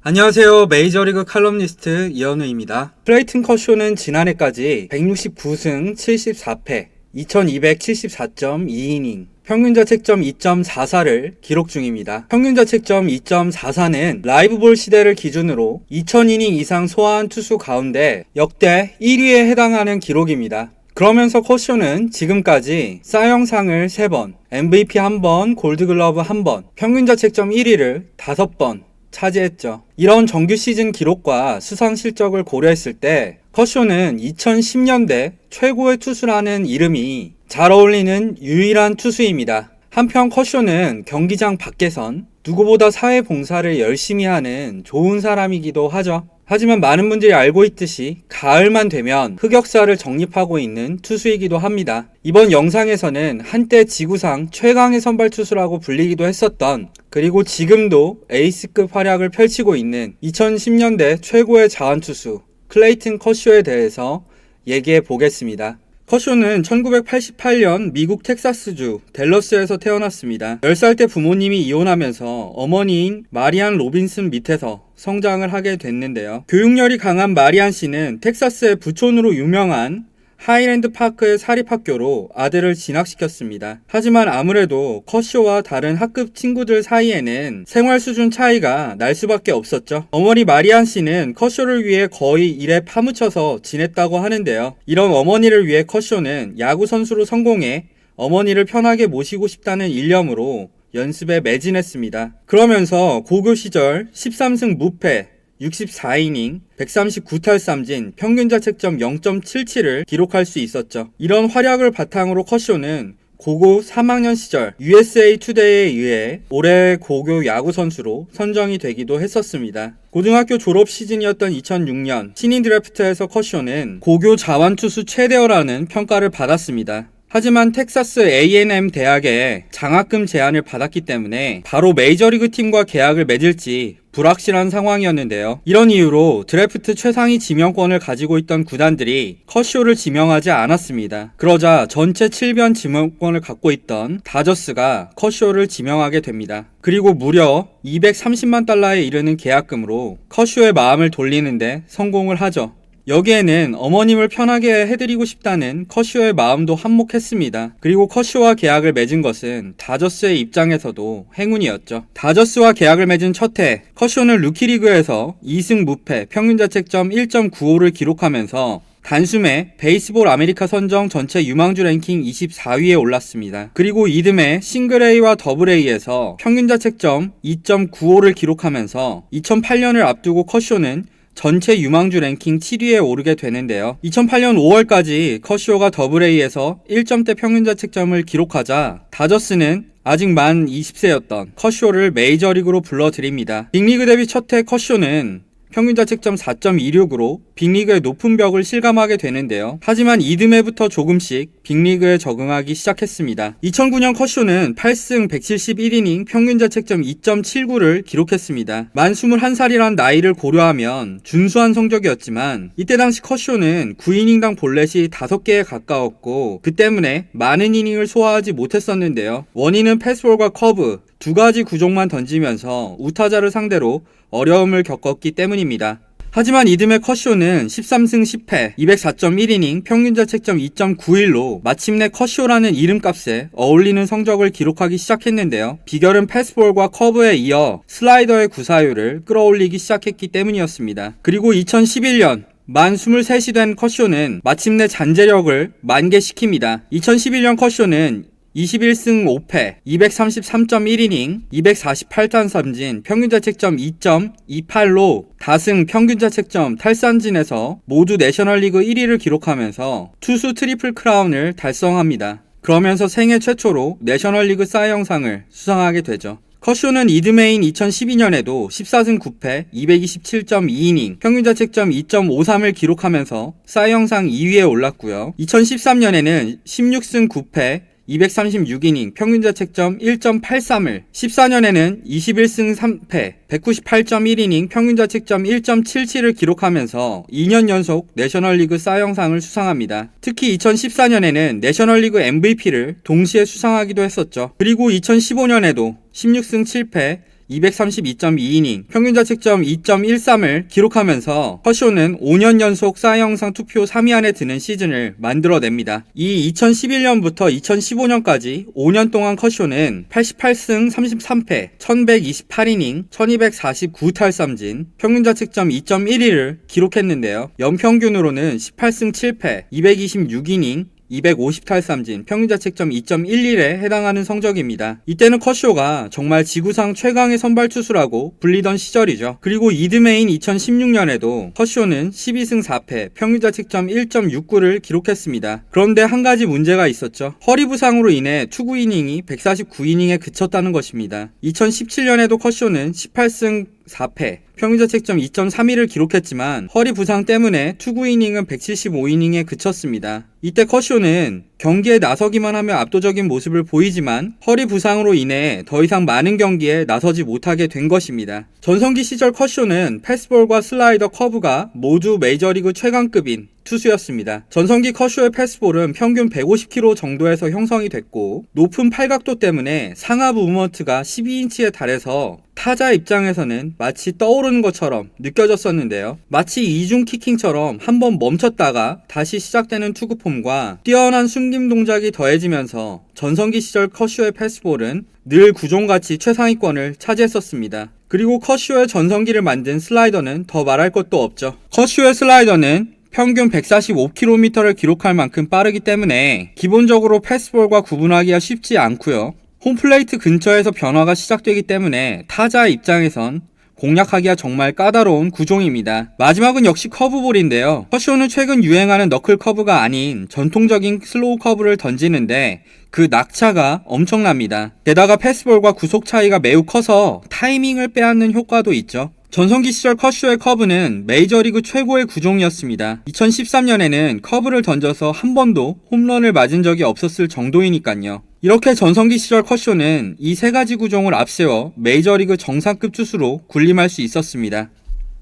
안녕하세요. 메이저리그 칼럼니스트 이현우입니다. 클레이튼 커쇼는 지난해까지 169승 74패, 2274.2이닝, 평균자책점 2.44를 기록 중입니다. 평균자책점 2.44는 라이브볼 시대를 기준으로 2000이닝 이상 소화한 투수 가운데 역대 1위에 해당하는 기록입니다. 그러면서 커쇼는 지금까지 싸이영상을 3번, MVP 1번, 골드글러브 1번, 평균자책점 1위를 5번 차지했죠. 이런 정규 시즌 기록과 수상 실적을 고려했을 때 커쇼는 2010년대 최고의 투수라는 이름이 잘 어울리는 유일한 투수입니다. 한편 커쇼는 경기장 밖에선 누구보다 사회봉사를 열심히 하는 좋은 사람이기도 하죠. 하지만 많은 분들이 알고 있듯이 가을만 되면 흑역사를 정립하고 있는 투수이기도 합니다. 이번 영상에서는 한때 지구상 최강의 선발 투수라고 불리기도 했었던, 그리고 지금도 에이스급 활약을 펼치고 있는 2010년대 최고의 자완투수 클레이튼 커쇼에 대해서 얘기해 보겠습니다. 커쇼는 1988년 미국 텍사스주 댈러스에서 태어났습니다. 10살 때 부모님이 이혼하면서 어머니인 마리안 로빈슨 밑에서 성장을 하게 됐는데요. 교육열이 강한 마리안 씨는 텍사스의 부촌으로 유명한 하이랜드 파크의 사립학교로 아들을 진학시켰습니다. 하지만 아무래도 커쇼와 다른 학급 친구들 사이에는 생활 수준 차이가 날 수밖에 없었죠. 어머니 마리안 씨는 커쇼를 위해 거의 일에 파묻혀서 지냈다고 하는데요. 이런 어머니를 위해 커쇼는 야구 선수로 성공해 어머니를 편하게 모시고 싶다는 일념으로 연습에 매진했습니다. 그러면서 고교 시절 13승 무패, 64이닝, 139탈삼진, 평균자책점 0.77을 기록할 수 있었죠. 이런 활약을 바탕으로 커쇼는 고고 3학년 시절 USA 투데이에 의해 올해의 고교 야구 선수로 선정이 되기도 했었습니다. 고등학교 졸업 시즌이었던 2006년 신인 드래프트에서 커쇼는 고교 자완투수 최대어라는 평가를 받았습니다. 하지만 텍사스 A&M 대학에 장학금 제안을 받았기 때문에 바로 메이저리그 팀과 계약을 맺을지 불확실한 상황이었는데요. 이런 이유로 드래프트 최상위 지명권을 가지고 있던 구단들이 커쇼를 지명하지 않았습니다. 그러자 전체 7변 지명권을 갖고 있던 다저스가 커쇼를 지명하게 됩니다. 그리고 무려 230만 달러에 이르는 계약금으로 커쇼의 마음을 돌리는데 성공을 하죠. 여기에는 어머님을 편하게 해드리고 싶다는 커쇼의 마음도 한몫했습니다. 그리고 커쇼와 계약을 맺은 것은 다저스의 입장에서도 행운이었죠. 다저스와 계약을 맺은 첫 해, 커쇼는 루키리그에서 2승 무패, 평균자책점 1.95를 기록하면서 단숨에 베이스볼 아메리카 선정 전체 유망주 랭킹 24위에 올랐습니다. 그리고 이듬해 싱글 A와 더블 A에서 평균자책점 2.95를 기록하면서 2008년을 앞두고 커쇼는 전체 유망주 랭킹 7위에 오르게 되는데요. 2008년 5월까지 커쇼가 더블A에서 1점대 평균자책점을 기록하자 다저스는 아직 만 20세였던 커쇼를 메이저리그로 불러들입니다. 빅리그 데뷔 첫 해 커쇼는 평균자책점 4.26으로 빅리그의 높은 벽을 실감하게 되는데요. 하지만 이듬해부터 조금씩 빅리그에 적응하기 시작했습니다. 2009년 커쇼는 8승 171이닝 평균자책점 2.79를 기록했습니다. 만 21살이란 나이를 고려하면 준수한 성적이었지만 이때 당시 커쇼는 9이닝당 볼넷이 5개에 가까웠고 그 때문에 많은 이닝을 소화하지 못했었는데요. 원인은 패스볼과 커브 두 가지 구종만 던지면서 우타자를 상대로 어려움을 겪었기 때문입니다. 하지만 이듬해 커쇼는 13승 10패, 204.1이닝, 평균자책점 2.91로 마침내 커쇼라는 이름값에 어울리는 성적을 기록하기 시작했는데요. 비결은 패스볼과 커브에 이어 슬라이더의 구사율을 끌어올리기 시작했기 때문이었습니다. 그리고 2011년 만 23이 된 커쇼는 마침내 잔재력을 만개시킵니다. 2011년 커쇼는 21승 5패, 233.1이닝, 248탄삼진, 평균자책점 2.28로 다승 평균자책점 탈삼진에서 모두 내셔널리그 1위를 기록하면서 투수 트리플 크라운을 달성합니다. 그러면서 생애 최초로 내셔널리그 싸이영상을 수상하게 되죠. 커쇼는 이듬해인 2012년에도 14승 9패, 227.2이닝, 평균자책점 2.53을 기록하면서 싸이영상 2위에 올랐고요. 2013년에는 16승 9패, 236이닝, 평균자책점 1.83을, 14년에는 21승 3패, 198.1이닝, 평균자책점 1.77을 기록하면서 2년 연속 내셔널리그 싸이영상을 수상합니다. 특히 2014년에는 내셔널리그 MVP를 동시에 수상하기도 했었죠. 그리고 2015년에도 16승 7패, 232.2이닝, 평균 자책점 2.13을 기록하면서 커쇼는 5년 연속 사이 영상 투표 3위 안에 드는 시즌을 만들어냅니다. 이 2011년부터 2015년까지 5년 동안 커쇼는 88승 33패, 1128이닝, 1249탈삼진, 평균 자책점 2.12를 기록했는데요. 연평균으로는 18승 7패, 226이닝, 250탈삼진, 평균 자책점 2.11에 해당하는 성적입니다. 이때는 커쇼가 정말 지구상 최강의 선발 투수라고 불리던 시절이죠. 그리고 이듬해인 2016년에도 커쇼는 12승 4패, 평균 자책점 1.69를 기록했습니다. 그런데 한 가지 문제가 있었죠. 허리 부상으로 인해 투구 이닝이 149이닝에 그쳤다는 것입니다. 2017년에도 커쇼는 18승 4패, 평균 자책점 2.31을 기록했지만 허리 부상 때문에 투구 이닝은 175이닝에 그쳤습니다. 이때 커쇼는 경기에 나서기만 하며 압도적인 모습을 보이지만 허리 부상으로 인해 더 이상 많은 경기에 나서지 못하게 된 것입니다. 전성기 시절 커쇼는 패스볼과 슬라이더, 커브가 모두 메이저리그 최강급인 투수였습니다. 전성기 커쇼의 패스볼은 평균 150km 정도에서 형성이 됐고 높은 팔각도 때문에 상하 무브먼트가 12인치에 달해서 타자 입장에서는 마치 떠오르는 것처럼 느껴졌었는데요. 마치 이중 키킹처럼 한번 멈췄다가 다시 시작되는 투구폼과 뛰어난 숨김 동작이 더해지면서 전성기 시절 커쇼의 패스볼은 늘 구종같이 최상위권을 차지했었습니다. 그리고 커쇼의 전성기를 만든 슬라이더는 더 말할 것도 없죠. 커쇼의 슬라이더는 평균 145km를 기록할 만큼 빠르기 때문에 기본적으로 패스볼과 구분하기가 쉽지 않고요. 홈플레이트 근처에서 변화가 시작되기 때문에 타자 입장에선 공략하기가 정말 까다로운 구종입니다. 마지막은 역시 커브볼인데요. 커쇼는 최근 유행하는 너클 커브가 아닌 전통적인 슬로우 커브를 던지는데 그 낙차가 엄청납니다. 게다가 패스볼과 구속 차이가 매우 커서 타이밍을 빼앗는 효과도 있죠. 전성기 시절 커쇼의 커브는 메이저리그 최고의 구종이었습니다. 2013년에는 커브를 던져서 한 번도 홈런을 맞은 적이 없었을 정도이니까요. 이렇게 전성기 시절 커쇼는 이 세 가지 구종을 앞세워 메이저리그 정상급 투수로 군림할 수 있었습니다.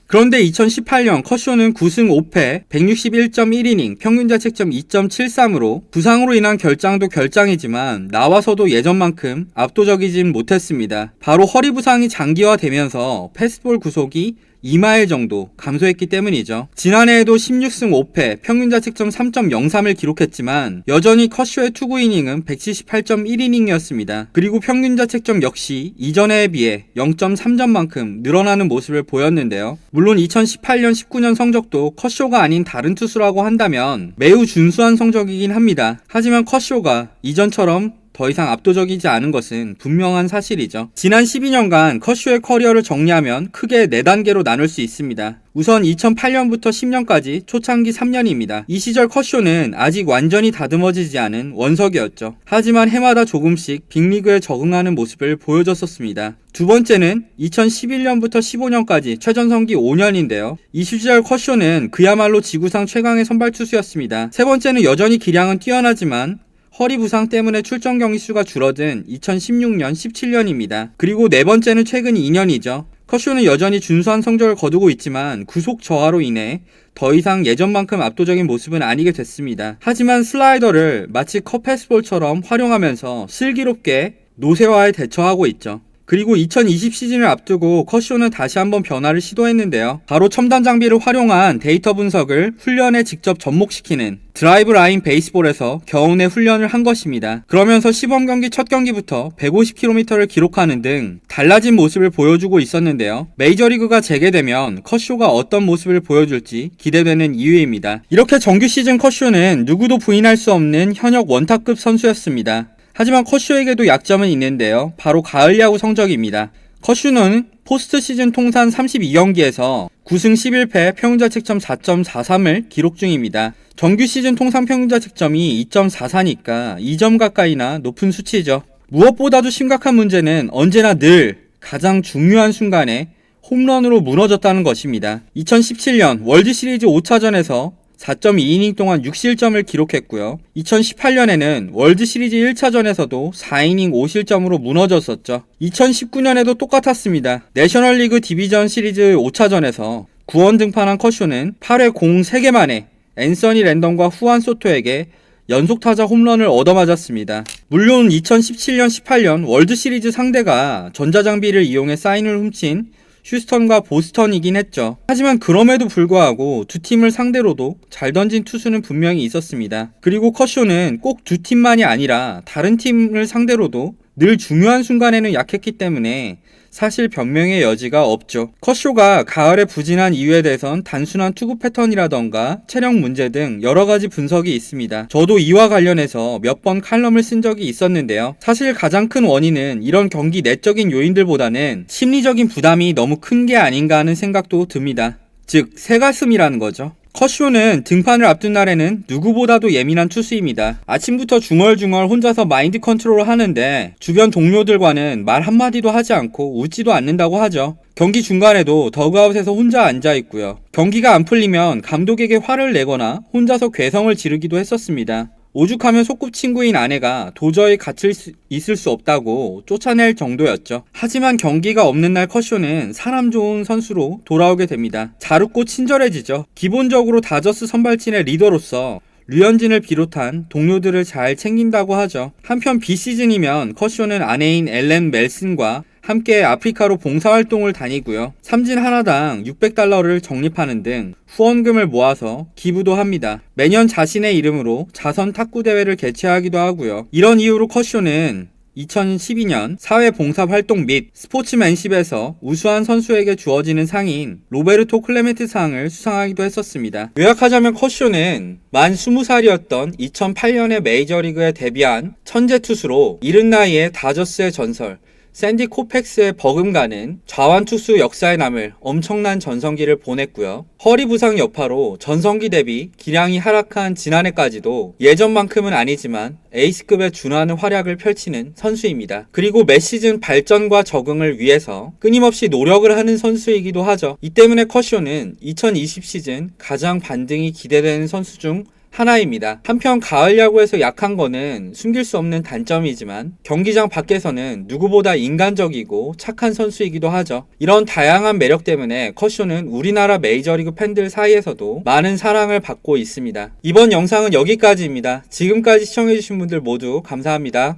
그런데 2018년 커쇼는 9승 5패 161.1이닝 평균 자책점 2.73으로 부상으로 인한 결장도 결장이지만 나와서도 예전만큼 압도적이진 못했습니다. 바로 허리 부상이 장기화되면서 패스볼 구속이 2마일 정도 감소했기 때문이죠. 지난해에도 16승 5패 평균 자책점 3.03을 기록했지만 여전히 커쇼의 투구 이닝은 178.1이닝이었습니다. 그리고 평균 자책점 역시 이전해에 비해 0.3점만큼 늘어나는 모습을 보였는데요. 물론 2018년 19년 성적도 커쇼가 아닌 다른 투수라고 한다면 매우 준수한 성적이긴 합니다. 하지만 커쇼가 이전처럼 더 이상 압도적이지 않은 것은 분명한 사실이죠. 지난 12년간 커쇼의 커리어를 정리하면 크게 4단계로 나눌 수 있습니다. 우선 2008년부터 10년까지 초창기 3년입니다. 이 시절 커쇼는 아직 완전히 다듬어지지 않은 원석이었죠. 하지만 해마다 조금씩 빅리그에 적응하는 모습을 보여줬었습니다. 두 번째는 2011년부터 15년까지 최전성기 5년인데요. 이 시절 커쇼는 그야말로 지구상 최강의 선발 투수였습니다. 세 번째는 여전히 기량은 뛰어나지만 허리 부상 때문에 출전 경기 수가 줄어든 2016년, 17년입니다. 그리고 네 번째는 최근 2년이죠. 커쇼는 여전히 준수한 성적을 거두고 있지만 구속 저하로 인해 더 이상 예전만큼 압도적인 모습은 아니게 됐습니다. 하지만 슬라이더를 마치 컵 패스볼처럼 활용하면서 슬기롭게 노쇠화에 대처하고 있죠. 그리고 2020 시즌을 앞두고 커쇼는 다시 한번 변화를 시도했는데요. 바로 첨단 장비를 활용한 데이터 분석을 훈련에 직접 접목시키는 드라이브 라인 베이스볼에서 겨우내 훈련을 한 것입니다. 그러면서 시범 경기 첫 경기부터 150km를 기록하는 등 달라진 모습을 보여주고 있었는데요. 메이저리그가 재개되면 커쇼가 어떤 모습을 보여줄지 기대되는 이유입니다. 이렇게 정규 시즌 커쇼는 누구도 부인할 수 없는 현역 원탑급 선수였습니다. 하지만 커쇼에게도 약점은 있는데요. 바로 가을 야구 성적입니다. 커쇼는 포스트 시즌 통산 32경기에서 9승 11패 평균자책점 4.43을 기록 중입니다. 정규 시즌 통산 평균자책점이 2.44니까 2점 가까이나 높은 수치죠. 무엇보다도 심각한 문제는 언제나 늘 가장 중요한 순간에 홈런으로 무너졌다는 것입니다. 2017년 월드시리즈 5차전에서 4.2이닝 동안 6실점을 기록했고요. 2018년에는 월드시리즈 1차전에서도 4이닝 5실점으로 무너졌었죠. 2019년에도 똑같았습니다. 내셔널리그 디비전 시리즈 5차전에서 9원 등판한 커쇼는 8회 공 3개 만에 앤서니 랜덤과 후안 소토에게 연속타자 홈런을 얻어맞았습니다. 물론 2017년 18년 월드시리즈 상대가 전자장비를 이용해 사인을 훔친 휴스턴과 보스턴이긴 했죠. 하지만 그럼에도 불구하고 두 팀을 상대로도 잘 던진 투수는 분명히 있었습니다. 그리고 커쇼는 꼭 두 팀만이 아니라 다른 팀을 상대로도 늘 중요한 순간에는 약했기 때문에 사실 변명의 여지가 없죠. 커쇼가 가을에 부진한 이유에 대해선 단순한 투구 패턴이라던가 체력 문제 등 여러가지 분석이 있습니다. 저도 이와 관련해서 몇 번 칼럼을 쓴 적이 있었는데요. 사실 가장 큰 원인은 이런 경기 내적인 요인들보다는 심리적인 부담이 너무 큰 게 아닌가 하는 생각도 듭니다. 즉 새가슴이라는 거죠. 커쇼는 등판을 앞둔 날에는 누구보다도 예민한 투수입니다. 아침부터 중얼중얼 혼자서 마인드 컨트롤을 하는데 주변 동료들과는 말 한마디도 하지 않고 웃지도 않는다고 하죠. 경기 중간에도 더그아웃에서 혼자 앉아있고요. 경기가 안 풀리면 감독에게 화를 내거나 혼자서 괴성을 지르기도 했었습니다. 오죽하면 소꿉친구인 아내가 도저히 같이 있을 수 없다고 쫓아낼 정도였죠. 하지만 경기가 없는 날 커쇼는 사람 좋은 선수로 돌아오게 됩니다. 잘 웃고 친절해지죠. 기본적으로 다저스 선발진의 리더로서 류현진을 비롯한 동료들을 잘 챙긴다고 하죠. 한편 비시즌이면 커쇼는 아내인 엘렌 멜슨과 함께 아프리카로 봉사활동을 다니고요. 삼진 하나당 $600를 적립하는 등 후원금을 모아서 기부도 합니다. 매년 자신의 이름으로 자선 탁구 대회를 개최하기도 하고요. 이런 이유로 커쇼는 2012년 사회봉사활동 및 스포츠맨십에서 우수한 선수에게 주어지는 상인 로베르토 클레멘트 상을 수상하기도 했었습니다. 요약하자면 커쇼는 만 20살이었던 2008년에 메이저리그에 데뷔한 천재 투수로 이른 나이에 다저스의 전설 샌디 코펙스의 버금가는 좌완 투수 역사에 남을 엄청난 전성기를 보냈고요. 허리 부상 여파로 전성기 대비 기량이 하락한 지난해까지도 예전만큼은 아니지만 에이스급에 준하는 활약을 펼치는 선수입니다. 그리고 매 시즌 발전과 적응을 위해서 끊임없이 노력을 하는 선수이기도 하죠. 이 때문에 커쇼는 2020 시즌 가장 반등이 기대되는 선수 중 하나입니다. 한편 가을 야구에서 약한 거는 숨길 수 없는 단점이지만 경기장 밖에서는 누구보다 인간적이고 착한 선수이기도 하죠. 이런 다양한 매력 때문에 커쇼는 우리나라 메이저리그 팬들 사이에서도 많은 사랑을 받고 있습니다. 이번 영상은 여기까지입니다. 지금까지 시청해주신 분들 모두 감사합니다.